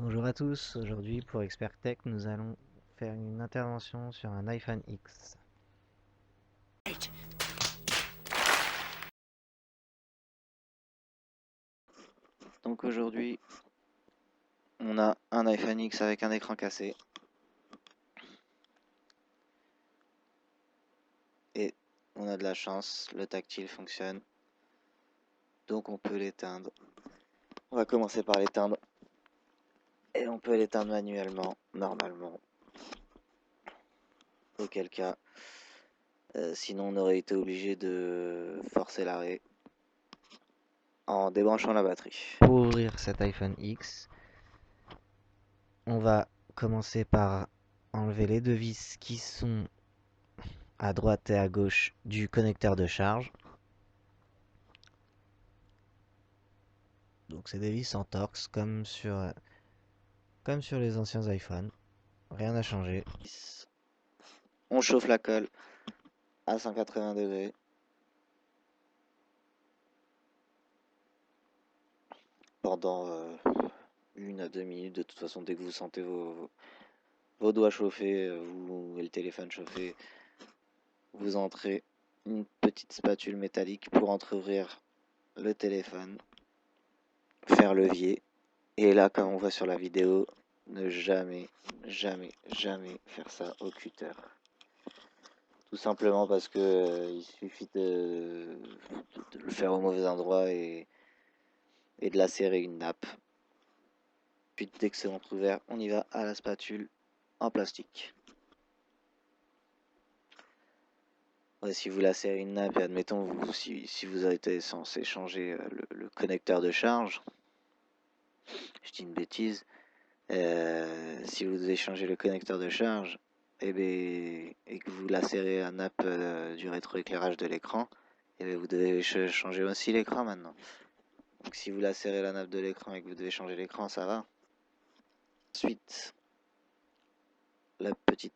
Bonjour à tous, aujourd'hui pour Expert Tech nous allons faire une intervention sur un iPhone X. Donc aujourd'hui on a un iPhone X avec un écran cassé et on a de la chance, le tactile fonctionne donc on peut l'éteindre. On va commencer par l'éteindre et on peut l'éteindre manuellement, normalement. Auquel cas, sinon on aurait été obligé de forcer l'arrêt en débranchant la batterie. Pour ouvrir cet iPhone X, on va commencer par enlever les deux vis qui sont à droite et à gauche du connecteur de charge. Donc c'est des vis en Torx comme sur les anciens iPhones. Rien n'a changé. On chauffe la colle à 180 degrés. Pendant 1 à 2 minutes. De toute façon, dès que vous sentez vos doigts chauffer, vous et le téléphone chauffer, vous entrez une petite spatule métallique pour entrouvrir le téléphone, faire levier. Et là, comme on voit sur la vidéo, ne jamais, jamais, jamais faire ça au cutter. Tout simplement parce que il suffit de le faire au mauvais endroit et de lacérer une nappe. Puis dès que c'est entrouvert, on y va à la spatule en plastique. Ouais, si vous lacérez une nappe et admettons si vous avez été censé changer le connecteur de charge, je dis une bêtise, si vous devez changer le connecteur de charge et que vous lacérez la nappe du rétroéclairage de l'écran, vous devez changer aussi l'écran maintenant. Donc si vous lacérez la nappe de l'écran et que vous devez changer l'écran, ça va. Ensuite, le petit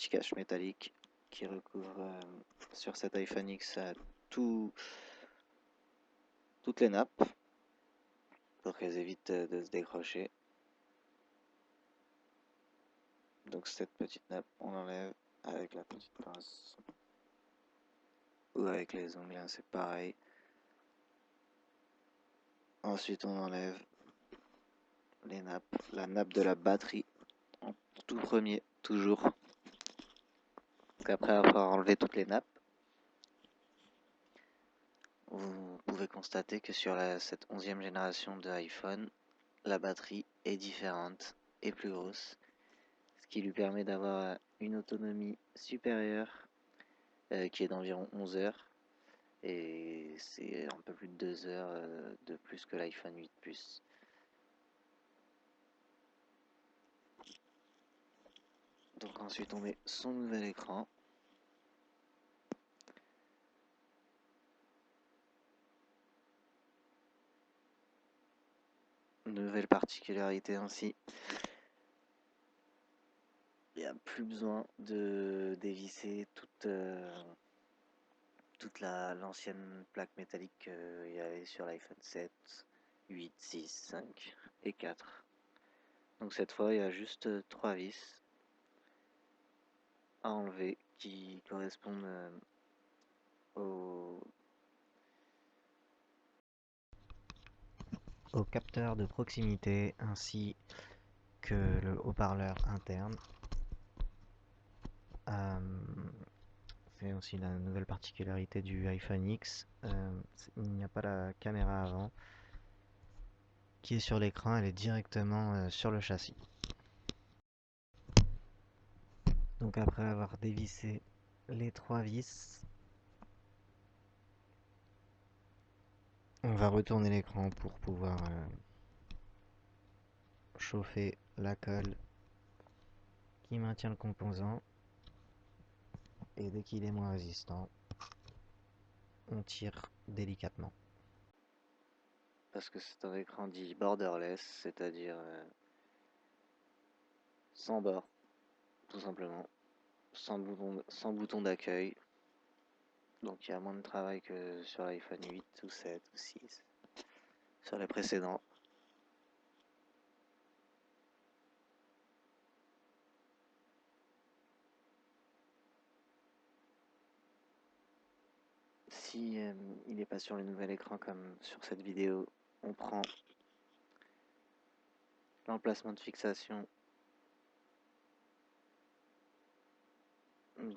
cache métallique qui recouvre sur cet iPhone X toutes les nappes pour qu'elles évitent de se décrocher. Donc cette petite nappe, on l'enlève avec la petite pince ou avec les ongles, hein, c'est pareil. Ensuite, on enlève les nappes, la nappe de la batterie en tout premier, toujours. Donc après avoir enlevé toutes les nappes, vous pouvez constater que sur cette 11e génération de iPhone, la batterie est différente et plus grosse, ce qui lui permet d'avoir une autonomie supérieure qui est d'environ 11 heures. Et c'est un peu plus de 2 heures de plus que l'iPhone 8 Plus. Donc ensuite on met son nouvel écran. Nouvelle particularité ainsi, il n'y a plus besoin de dévisser toute l'ancienne plaque métallique qu'il y avait sur l'iPhone 7, 8, 6, 5 et 4. Donc cette fois il y a juste 3 vis à enlever qui correspondent au capteur de proximité ainsi que le haut-parleur interne. C'est aussi la nouvelle particularité du iPhone X. Il n'y a pas la caméra avant qui est sur l'écran, elle est directement sur le châssis. Donc après avoir dévissé les 3 vis, on va retourner l'écran pour pouvoir chauffer la colle qui maintient le composant. Et dès qu'il est moins résistant, on tire délicatement. Parce que c'est un écran dit borderless, c'est-à-dire sans bord, tout simplement, sans bouton d'accueil. Donc il y a moins de travail que sur l'iPhone 8 ou 7 ou 6, sur les précédents. si il n'est pas sur le nouvel écran comme sur cette vidéo, on prend l'emplacement de fixation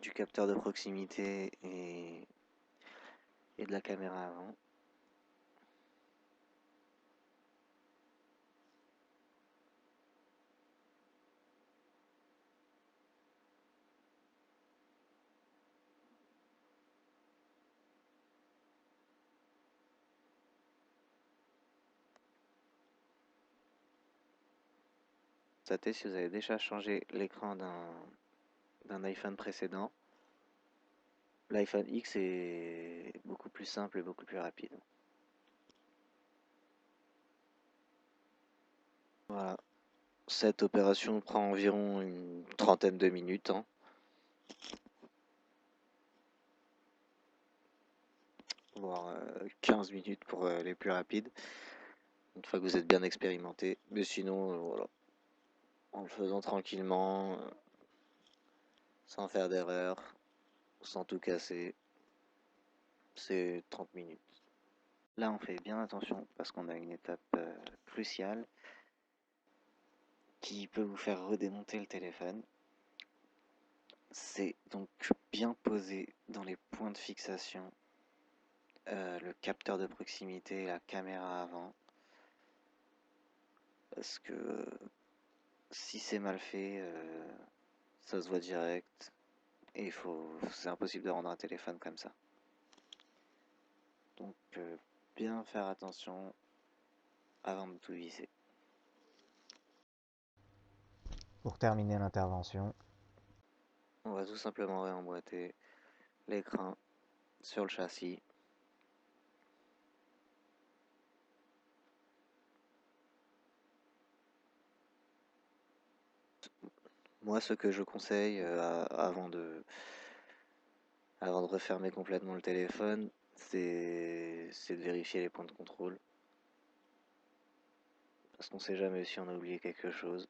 du capteur de proximité et de la caméra avant. Constatez si vous avez déjà changé l'écran d'un iPhone précédent. L'iPhone X est beaucoup plus simple et beaucoup plus rapide. Voilà. Cette opération prend environ une trentaine de minutes, hein. Voire 15 minutes pour les plus rapides, une fois que vous êtes bien expérimenté. Mais sinon, voilà, en le faisant tranquillement, sans faire d'erreur, sans tout casser, c'est 30 minutes. Là, on fait bien attention parce qu'on a une étape cruciale qui peut vous faire redémonter le téléphone. C'est donc bien poser dans les points de fixation le capteur de proximité et la caméra avant. Parce que si c'est mal fait, ça se voit direct et c'est impossible de rendre un téléphone comme ça. Donc bien faire attention avant de tout visser. Pour terminer l'intervention, On va tout simplement réemboîter l'écran sur le châssis. Moi, ce que je conseille avant de refermer complètement le téléphone, c'est de vérifier les points de contrôle. Parce qu'on sait jamais si on a oublié quelque chose.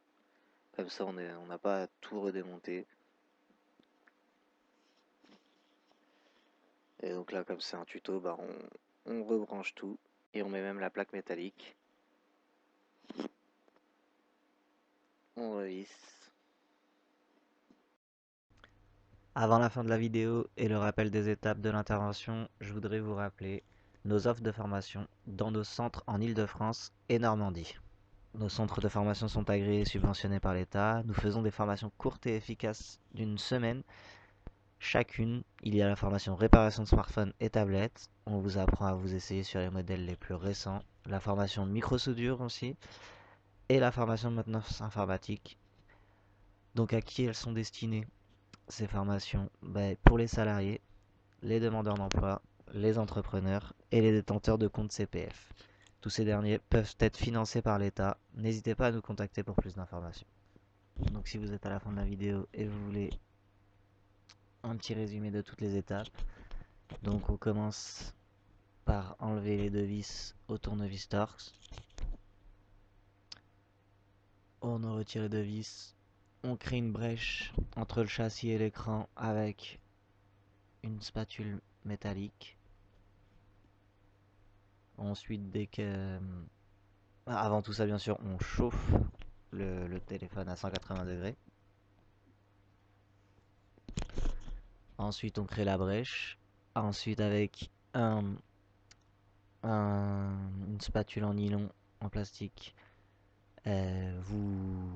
Comme ça, on n'a pas à tout redémonter. Et donc là, comme c'est un tuto, bah on rebranche tout. Et on met même la plaque métallique. On revisse. avant la fin de la vidéo et le rappel des étapes de l'intervention, je voudrais vous rappeler nos offres de formation dans nos centres en Île-de-France et Normandie. Nos centres de formation sont agréés et subventionnés par l'État. Nous faisons des formations courtes et efficaces d'une semaine chacune. Il y a la formation réparation de smartphones et tablettes. On vous apprend à vous essayer sur les modèles les plus récents. La formation de microsoudure aussi. Et la formation de maintenance informatique. Donc à qui elles sont destinées ces formations? Pour les salariés, les demandeurs d'emploi, les entrepreneurs et les détenteurs de comptes CPF. Tous ces derniers peuvent être financés par l'État. N'hésitez pas à nous contacter pour plus d'informations. Donc si vous êtes à la fin de la vidéo et vous voulez un petit résumé de toutes les étapes, donc on commence par enlever les deux vis au tournevis Torx. On en retire les deux vis. On crée une brèche entre le châssis et l'écran avec une spatule métallique. Ensuite, avant tout ça, bien sûr, on chauffe le téléphone à 180 degrés. Ensuite, on crée la brèche. Ensuite, avec une spatule en nylon, en plastique, vous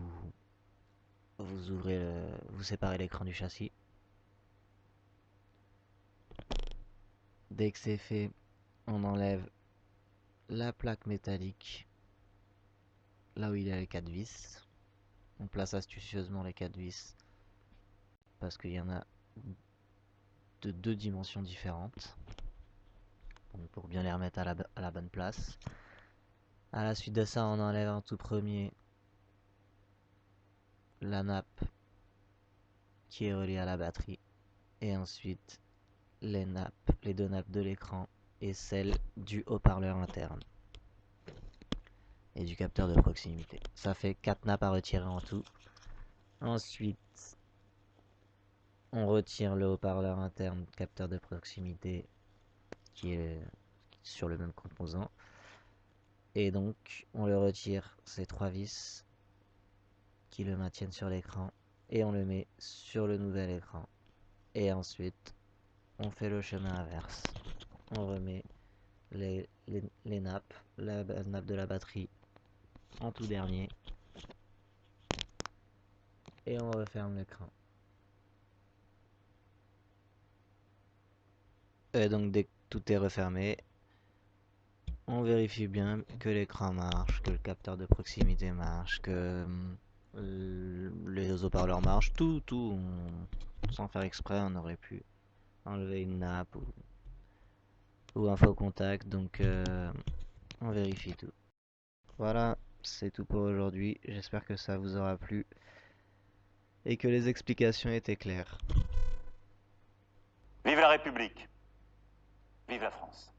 séparez l'écran du châssis. Dès que c'est fait, on enlève la plaque métallique là où il y a les 4 vis. On place astucieusement les 4 vis parce qu'il y en a de 2 dimensions différentes. Donc pour bien les remettre à la bonne place. À la suite de ça, on enlève en tout premier la nappe qui est reliée à la batterie. Et ensuite les deux nappes de l'écran et celle du haut-parleur interne et du capteur de proximité. Ça fait 4 nappes à retirer en tout. Ensuite, on retire le haut-parleur interne, capteur de proximité qui est sur le même composant. Et donc on le retire ces 3 vis qui le maintiennent sur l'écran et on le met sur le nouvel écran. Et ensuite on fait le chemin inverse. On remet les nappes, la nappe de la batterie en tout dernier et on referme l'écran. Et donc dès que tout est refermé, on vérifie bien que l'écran marche, que le capteur de proximité marche, que les haut-parleurs marchent, tout. Sans faire exprès, on aurait pu enlever une nappe ou un faux contact, donc on vérifie tout. Voilà, c'est tout pour aujourd'hui. J'espère que ça vous aura plu et que les explications étaient claires. Vive la République! Vive la France!